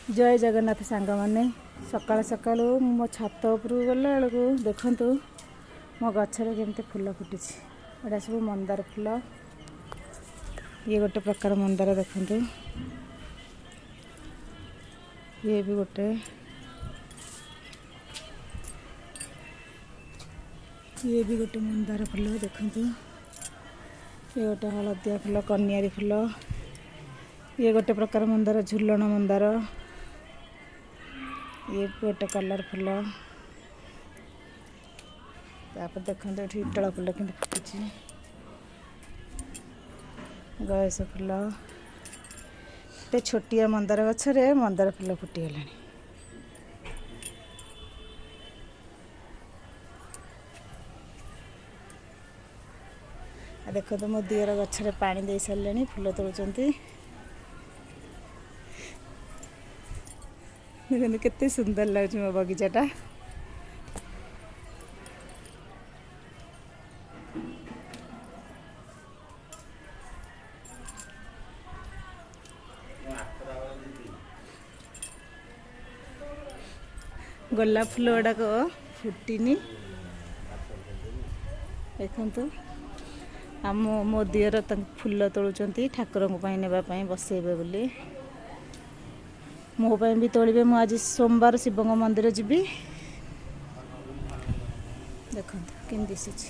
जय जगन्नाथ सांग मैंने सकाल सकाल मो छात उपरू गला बेलू देखु मो गचर केमती फूल फुटी एटा सब मंदार फूल। ये गोटे प्रकार मंदार देखु, ये भी गोटे, ये भी गोटे मंदार फूल देखु, ये गोटे हलदिया फूल कनियारी फूल, ये गोटे प्रकार मंदार झुलन मंदार, ये गोटे कलर फूल। तापर देखते ये इटल फूल कि फुटी, गयस फूल, ये छोटिया मंदार गछरे मंदार फूल फुटीगला। देख तो मो दियर गछरे पानी दे सारे फूल तोड़ुंट केते सुंदर लगे मो बगीचाटा। गोलाप फूल गुड़ाक फुटिनी देखु। आम मो दियर फूल तोड़ुंट ठाकुर नापी बसैबे बोली, मो भी तोड़े। मु आज सोमवार शिव मंदिर जीवी। देखो केम दिशुची।